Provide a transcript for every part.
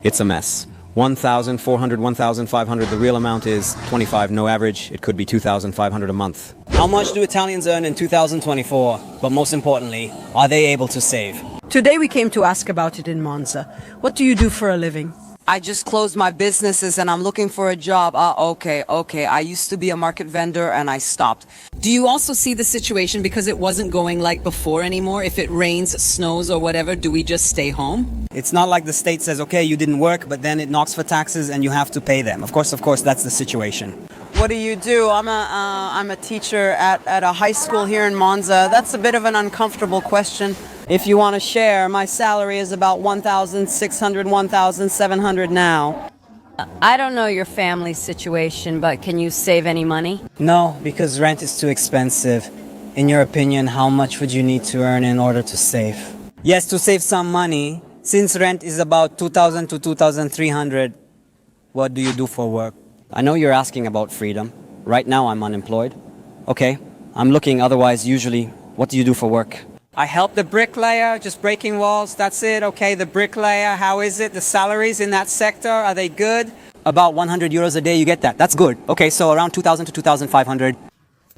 It's a mess. 1,400, 1,500, the real amount is 25, no average. It could be 2,500 a month. How much do Italians earn in 2024? But most importantly, are they able to save? Today we came to ask about it in Monza. What do you do for a living? I just closed my businesses and I'm looking for a job. Okay. I used to be a market vendor and I stopped. Do you also see the situation because it wasn't going like before anymore? If it rains, snows or whatever, do we just stay home? It's not like the state says, okay, you didn't work, but then it knocks for taxes and you have to pay them. Of course, that's the situation. What do you do? I'm a teacher at a high school here in Monza. That's a bit of an uncomfortable question. If you want to share, my salary is about 1,600, 1,700 now. I don't know your family situation, but can you save any money? No, because rent is too expensive. In your opinion, how much would you need to earn in order to save? Yes, to save some money. Since rent is about 2,000 to 2,300, what do you do for work? I know you're asking about freedom. Right now I'm unemployed. Okay, I'm looking, otherwise usually, what do you do for work? I help the bricklayer, just breaking walls, that's it. Okay, the bricklayer, how is it? The salaries in that sector, are they good? About 100 euros a day, you get that. That's good. Okay, so around 2,000 to 2,500.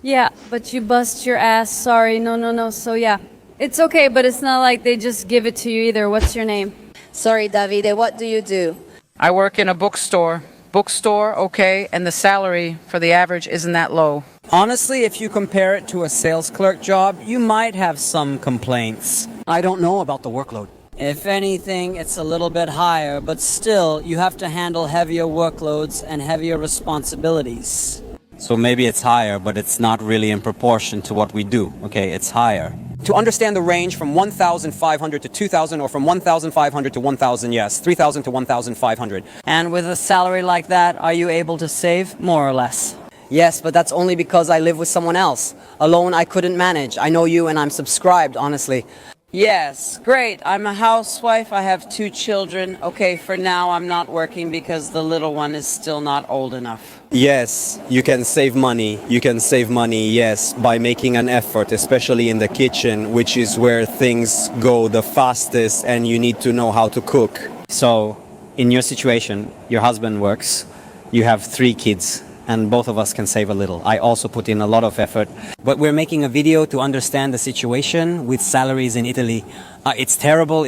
Yeah, but you bust your ass. Sorry, no. So yeah, it's okay, but it's not like they just give it to you either. What's your name? Sorry, Davide, what do you do? I work in a bookstore. Okay, and the salary for the average isn't that low. Honestly, if you compare it to a sales clerk job, you might have some complaints. I don't know about the workload. If anything, it's a little bit higher, but still, you have to handle heavier workloads and heavier responsibilities. So maybe it's higher, but it's not really in proportion to what we do. Okay, it's higher. To understand the range from 1,500 to 2,000 or from 1,500 to 1,000, yes, 3,000 to 1,500. And with a salary like that, are you able to save? More or less. Yes, but that's only because I live with someone else. Alone, I couldn't manage. I know you and I'm subscribed, honestly. Yes, great. I'm a housewife. I have 2 children. Okay, for now I'm not working because the little one is still not old enough. Yes, you can save money. You can save money, yes, by making an effort, especially in the kitchen, which is where things go the fastest and you need to know how to cook. So, in your situation, your husband works, you have 3 kids, and both of us can save a little. I also put in a lot of effort. But we're making a video to understand the situation with salaries in Italy. It's terrible.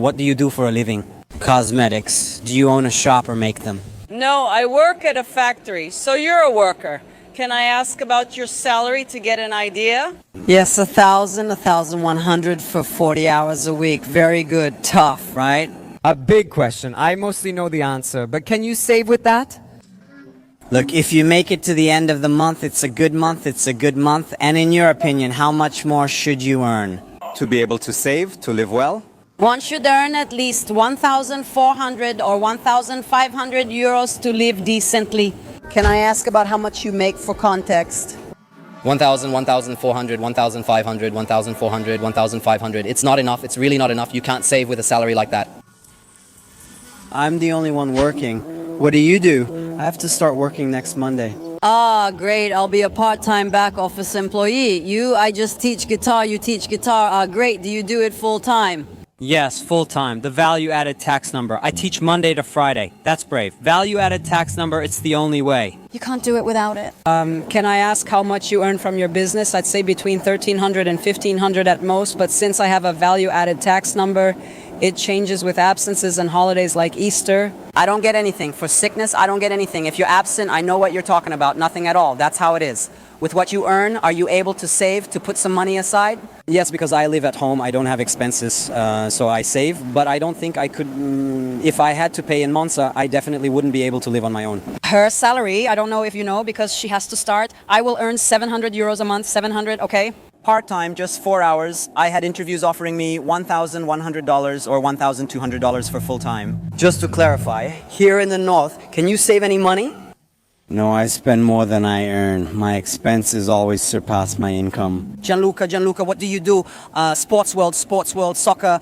What do you do for a living? Cosmetics. Do you own a shop or make them? No, I work at a factory, so you're a worker. Can I ask about your salary to get an idea? Yes, 1,000, 1,100 for 40 hours a week. Very good. Tough, right? A big question. I mostly know the answer, but can you save with that? Look, if you make it to the end of the month, it's a good month. And in your opinion, how much more should you earn? To be able to save, to live well. One should earn at least 1,400 or 1,500 euros to live decently. Can I ask about how much you make for context? 1,000, 1,400, 1,500, 1,400, 1,500. It's not enough. It's really not enough. You can't save with a salary like that. I'm the only one working. What do you do? I have to start working next Monday. Ah, great. I'll be a part-time back office employee. I just teach guitar. You teach guitar. Ah, great. Do you do it full-time? Yes, full-time. The value-added tax number. I teach Monday to Friday. That's brave. Value-added tax number, it's the only way. You can't do it without it. Can I ask how much you earn from your business? I'd say between 1,300 and 1,500 at most, but since I have a value-added tax number, it changes with absences and holidays like Easter. I don't get anything. For sickness, I don't get anything. If you're absent, I know what you're talking about. Nothing at all. That's how it is. With what you earn, are you able to save, to put some money aside? Yes, because I live at home. I don't have expenses, so I save. But I don't think I could, if I had to pay in Monza, I definitely wouldn't be able to live on my own. Her salary, I don't know if you know, because she has to start. I will earn 700 euros a month, 700, okay? Part-time, just 4 hours. I had interviews offering me $1,100 or $1,200 for full-time. Just to clarify, here in the north, can you save any money? No, I spend more than I earn. My expenses always surpass my income. Gianluca, what do you do? Sports world, soccer.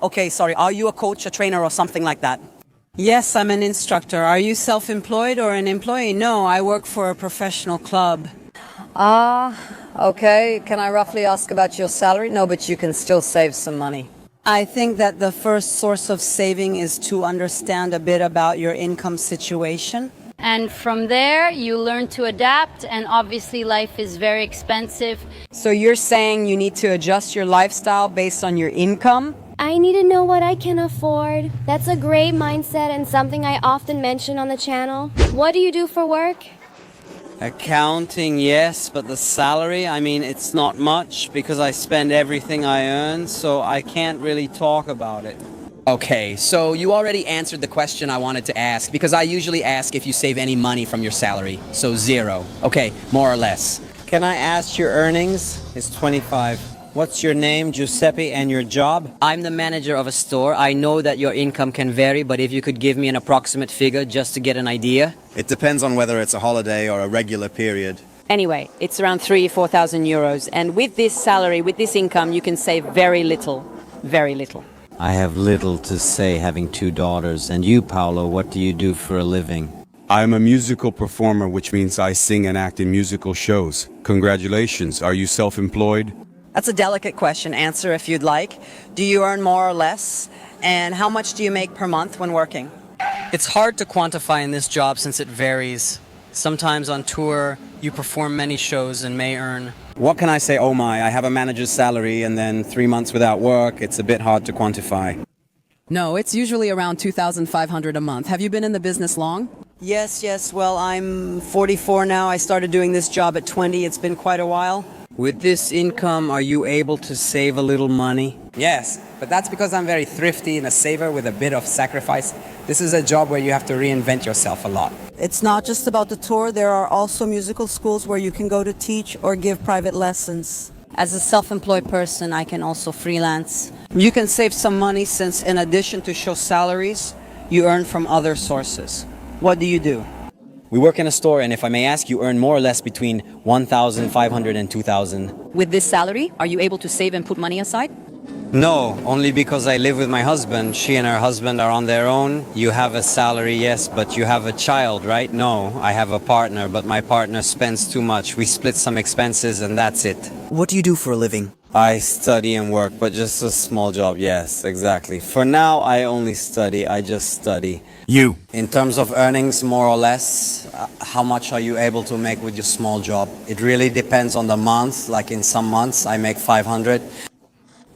Okay, sorry. Are you a coach, a trainer, or something like that? Yes, I'm an instructor. Are you self-employed or an employee? No, I work for a professional club. Okay. Can I roughly ask about your salary? No, but you can still save some money. I think that the first source of saving is to understand a bit about your income situation. And from there, you learn to adapt, and obviously, life is very expensive. So you're saying you need to adjust your lifestyle based on your income? I need to know what I can afford. That's a great mindset and something I often mention on the channel. What do you do for work? Accounting, yes, but the salary, I mean, it's not much because I spend everything I earn, so I can't really talk about it. Okay, so you already answered the question I wanted to ask, because I usually ask if you save any money from your salary. So 0. Okay, more or less. Can I ask your earnings? It's 25. What's your name, Giuseppe, and your job? I'm the manager of a store. I know that your income can vary, but if you could give me an approximate figure just to get an idea. It depends on whether it's a holiday or a regular period. Anyway, it's around 3,000 to 4,000 euros. And with this salary, with this income, you can save very little. Very little. I have little to say having 2 daughters. And you, Paolo, what do you do for a living? I'm a musical performer, which means I sing and act in musical shows. Congratulations. Are you self-employed? That's a delicate question. Answer if you'd like. Do you earn more or less? And how much do you make per month when working? It's hard to quantify in this job since it varies. Sometimes on tour, you perform many shows and may earn. What can I say? Oh my, I have a manager's salary and then 3 months without work. It's a bit hard to quantify. No, it's usually around 2,500 a month. Have you been in the business long? Yes. Well, I'm 44 now. I started doing this job at 20. It's been quite a while. With this income, are you able to save a little money? Yes, but that's because I'm very thrifty and a saver with a bit of sacrifice. This is a job where you have to reinvent yourself a lot. It's not just about the tour. There are also musical schools where you can go to teach or give private lessons. As a self-employed person, I can also freelance. You can save some money since in addition to show salaries, you earn from other sources. What do you do? We work in a store, and if I may ask, you earn more or less between 1,500 and 2,000. With this salary, are you able to save and put money aside? No, only because I live with my husband. She and her husband are on their own. You have a salary, yes, but you have a child, right? No, I have a partner, but my partner spends too much. We split some expenses and that's it. What do you do for a living? I study and work, but just a small job, yes, exactly. For now, I only study, I just study. You. In terms of earnings, more or less, how much are you able to make with your small job? It really depends on the month. Like in some months, I make 500.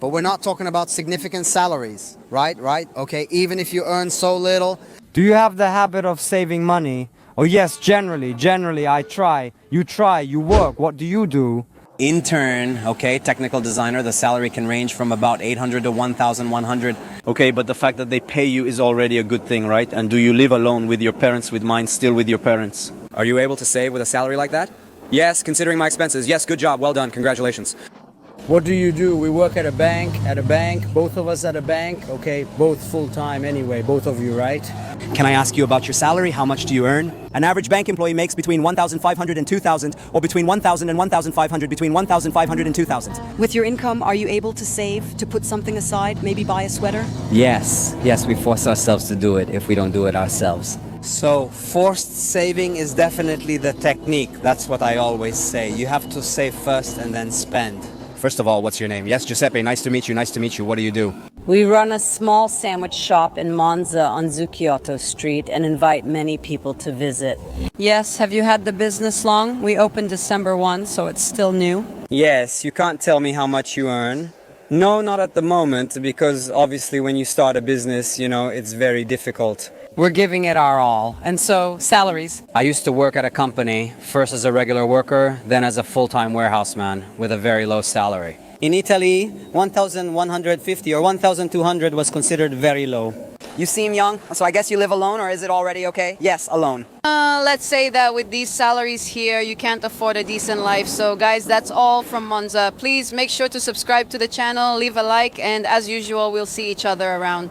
But we're not talking about significant salaries, right? Okay, even if you earn so little. Do you have the habit of saving money? Oh yes, generally I try. You work. What do you do? Intern, okay, technical designer, the salary can range from about 800 to 1,100. Okay, but the fact that they pay you is already a good thing, right? And do you live alone with your parents, with mine still with your parents? Are you able to save with a salary like that? Yes, considering my expenses. Yes, good job, well done, congratulations. What do you do? We work at a bank, both of us at a bank, okay, both full-time anyway, both of you, right? Can I ask you about your salary? How much do you earn? An average bank employee makes between 1,500 and 2,000, or between 1,000 and 1,500, between 1,500 and 2,000. With your income, are you able to save, to put something aside, maybe buy a sweater? Yes, we force ourselves to do it if we don't do it ourselves. So, forced saving is definitely the technique. That's what I always say. You have to save first and then spend. First of all, what's your name? Yes, Giuseppe, nice to meet you. What do you do? We run a small sandwich shop in Monza on Zucchiotto Street and invite many people to visit. Yes, have you had the business long? We opened December 1, so it's still new. Yes, you can't tell me how much you earn. No, not at the moment, because obviously when you start a business, it's very difficult. We're giving it our all. And so, salaries. I used to work at a company, first as a regular worker, then as a full-time warehouse man with a very low salary. In Italy, 1,150 or 1,200 was considered very low. You seem young, so I guess you live alone, or is it already okay? Yes, alone. Let's say that with these salaries here, you can't afford a decent life. So guys, that's all from Monza. Please make sure to subscribe to the channel, leave a like, and as usual, we'll see each other around.